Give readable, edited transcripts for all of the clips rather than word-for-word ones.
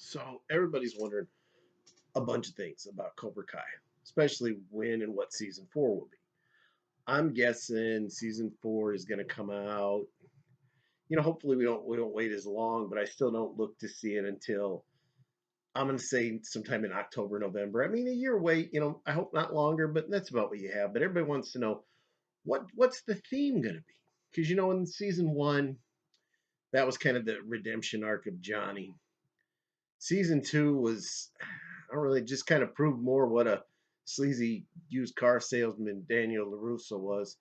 So everybody's wondering a bunch of things about Cobra Kai, especially when and what season four will be. I'm guessing season four is going to come out. Hopefully we don't wait as long, but I still don't look to see it until I'm going to say sometime in October, November. I mean, a year wait. I hope not longer, but that's about what you have. But everybody wants to know what's the theme going to be because in season one that was kind of the redemption arc of Johnny. Season two was, I don't really, just kind of proved more what a sleazy used car salesman Daniel LaRusso was.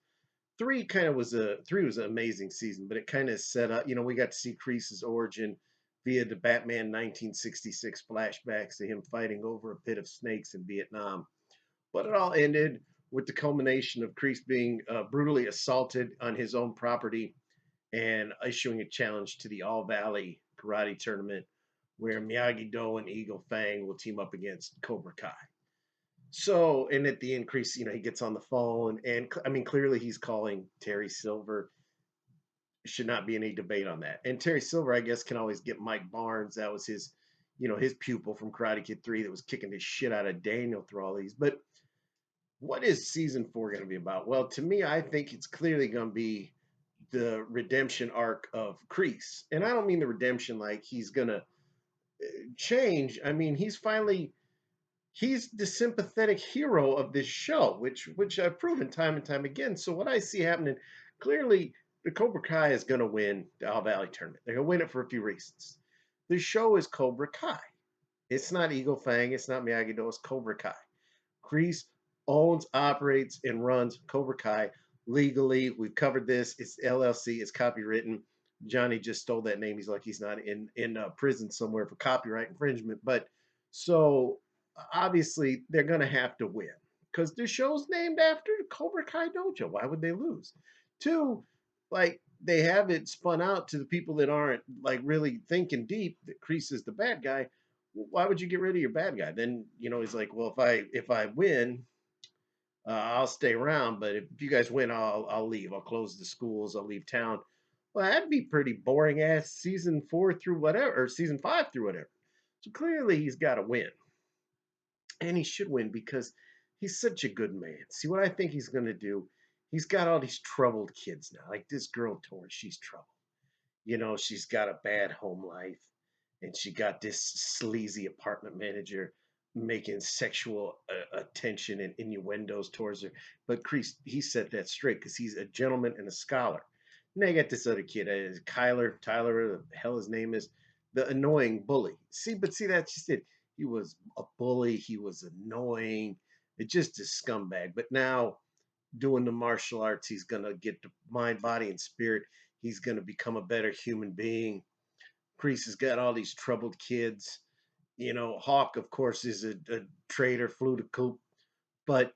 Three was an amazing season, but it kind of set up, we got to see Kreese's origin via the Batman 1966 flashbacks to him fighting over a pit of snakes in Vietnam. But it all ended with the culmination of Kreese being brutally assaulted on his own property and issuing a challenge to the All Valley Karate Tournament, where Miyagi Do and Eagle Fang will team up against Cobra Kai. So, and at the increase, he gets on the phone, and I mean, clearly he's calling Terry Silver. Should not be any debate on that. And Terry Silver, I guess, can always get Mike Barnes. That was his pupil from Karate Kid 3 that was kicking the shit out of Daniel through all these. But what is season four going to be about? Well, to me, I think it's clearly going to be the redemption arc of Kreese. And I don't mean the redemption like he's going to change. I mean, he's the sympathetic hero of this show, which I've proven time and time again. So what I see happening, clearly the Cobra Kai is going to win the All Valley tournament. They're going to win it for a few reasons. The show is Cobra Kai. It's not Eagle Fang. It's not Miyagi Do. It's Cobra Kai. Kreese owns, operates, and runs Cobra Kai legally. We've covered this. It's LLC. It's copywritten. Johnny just stole that name. He's like he's not in prison somewhere for copyright infringement. But so obviously they're gonna have to win because the show's named after Cobra Kai Dojo. Why would they lose? Two, like they have it spun out to the people that aren't like really thinking deep that Kreese is the bad guy. Why would you get rid of your bad guy? Then he's like, well, if I win, I'll stay around, but if you guys win, I'll leave. I'll close the schools. I'll leave town. Well, that'd be pretty boring ass season four through whatever, or season five through whatever. So clearly he's got to win, and he should win because he's such a good man. See what I think he's gonna do? He's got all these troubled kids now. Like this girl Tori, she's troubled. She's got a bad home life, and she got this sleazy apartment manager making sexual attention and innuendos towards her. But Kreese, he set that straight because he's a gentleman and a scholar. And they got this other kid, Tyler, the hell his name is, the annoying bully. See, that's just it. He was a bully. He was annoying. It's just a scumbag. But now, doing the martial arts, he's gonna get the mind, body, and spirit. He's gonna become a better human being. Kreese has got all these troubled kids. Hawk, of course, is a traitor, flew to coop. But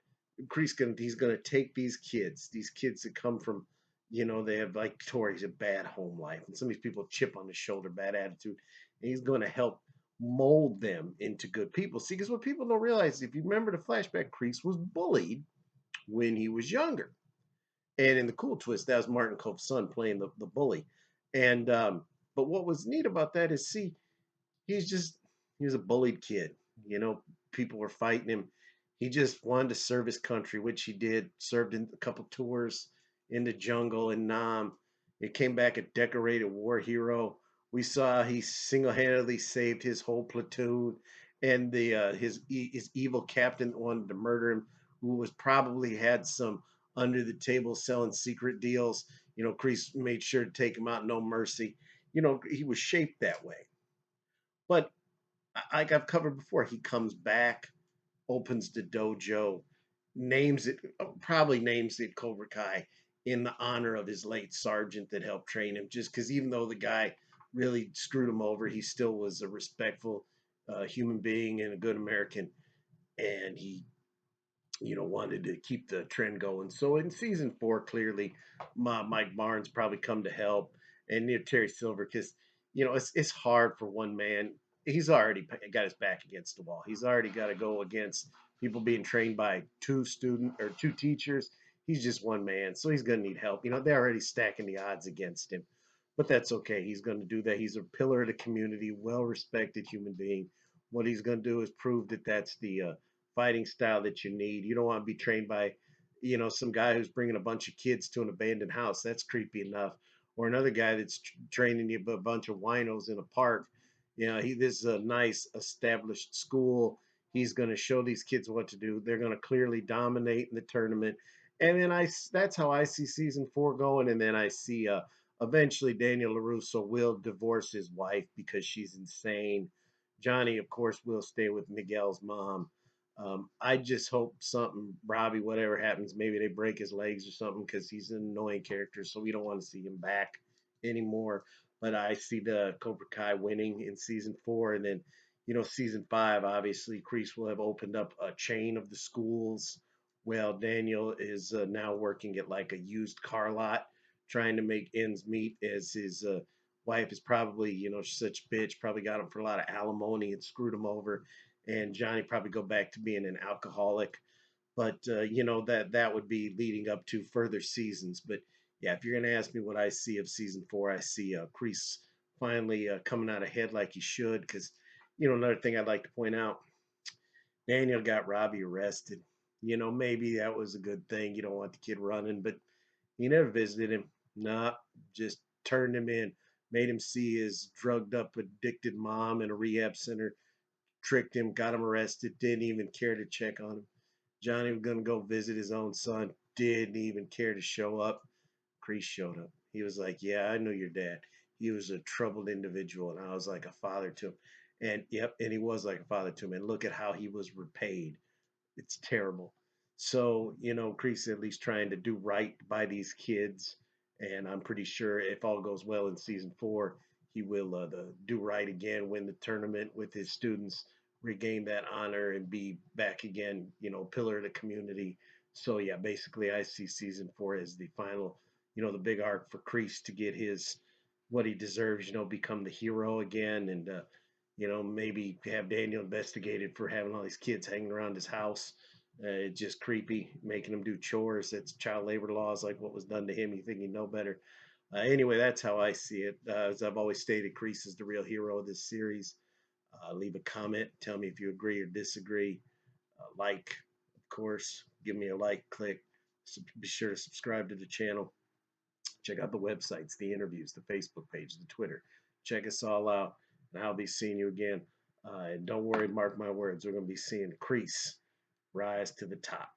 he's gonna take these kids that come from, they have like Tori's a bad home life, and some of these people chip on his shoulder, bad attitude, and he's gonna help mold them into good people. See, because what people don't realize, if you remember the flashback, Kreese was bullied when he was younger. And in the cool twist, that was Martin Cove's son playing the bully. And but what was neat about that is, see, he was a bullied kid. You know, people were fighting him. He just wanted to serve his country, which he did. Served in a couple tours in the jungle in Nam. He came back a decorated war hero. We saw he single-handedly saved his whole platoon, and his evil captain that wanted to murder him, who was probably had some under the table selling secret deals. Kreese made sure to take him out, no mercy. He was shaped that way. But like I've covered before, he comes back, opens the dojo, probably names it Cobra Kai in the honor of his late sergeant that helped train him. Just because even though the guy really screwed him over, he still was a respectful human being and a good American, and he wanted to keep the trend going. So in season four, clearly, Mike Barnes probably come to help, and Terry Silver, because it's hard for one man. He's already got his back against the wall. He's already got to go against people being trained by two teachers. He's just one man, so he's gonna need help. They're already stacking the odds against him. but that's okay. He's going to do that. He's a pillar of the community, well respected human being. What he's going to do is prove that that's the fighting style that you need. You don't want to be trained by, some guy who's bringing a bunch of kids to an abandoned house. That's creepy enough. Or another guy that's training you a bunch of winos in a park. This is a nice established school. He's going to show these kids what to do. They're going to clearly dominate in the tournament. And then that's how I see season 4 going. And then I see eventually, Daniel LaRusso will divorce his wife because she's insane. Johnny, of course, will stay with Miguel's mom. I just hope something, Robbie, whatever happens, maybe they break his legs or something because he's an annoying character, so we don't want to see him back anymore. But I see the Cobra Kai winning in season 4, and then season 5. Obviously, Kreese will have opened up a chain of the schools. Well, Daniel is now working at like a used car lot trying to make ends meet as his wife is probably, such a bitch, probably got him for a lot of alimony and screwed him over. And Johnny probably go back to being an alcoholic. But, that would be leading up to further seasons. But yeah, if you're going to ask me what I see of season 4, I see Kreese finally coming out ahead like he should. Because, another thing I'd like to point out, Daniel got Robbie arrested. Maybe that was a good thing. You don't want the kid running, but he never visited him. Nah, just turned him in, made him see his drugged up, addicted mom in a rehab center, tricked him, got him arrested, didn't even care to check on him. Johnny was going to go visit his own son, didn't even care to show up. Kreese showed up. He was like, "Yeah, I know your dad. He was a troubled individual, and I was like a father to him." And yep, and he was like a father to him. And look at how he was repaid. It's terrible. So, Kreese at least trying to do right by these kids. And I'm pretty sure if all goes well in season 4, he will do right again, win the tournament with his students, regain that honor, and be back again, pillar of the community. So, yeah, basically, I see season 4 as the final, the big arc for Kreese to get his what he deserves, become the hero again. And, maybe have Daniel investigated for having all these kids hanging around his house. It's just creepy, making him do chores. That's child labor laws, like what was done to him. You think you know better. Anyway, that's how I see it. As I've always stated, Kreese is the real hero of this series. Leave a comment. Tell me if you agree or disagree. Like, of course. Give me a like, click. Be sure to subscribe to the channel. Check out the websites, the interviews, the Facebook page, the Twitter. Check us all out, and I'll be seeing you again. And don't worry, mark my words, we're going to be seeing Kreese rise to the top.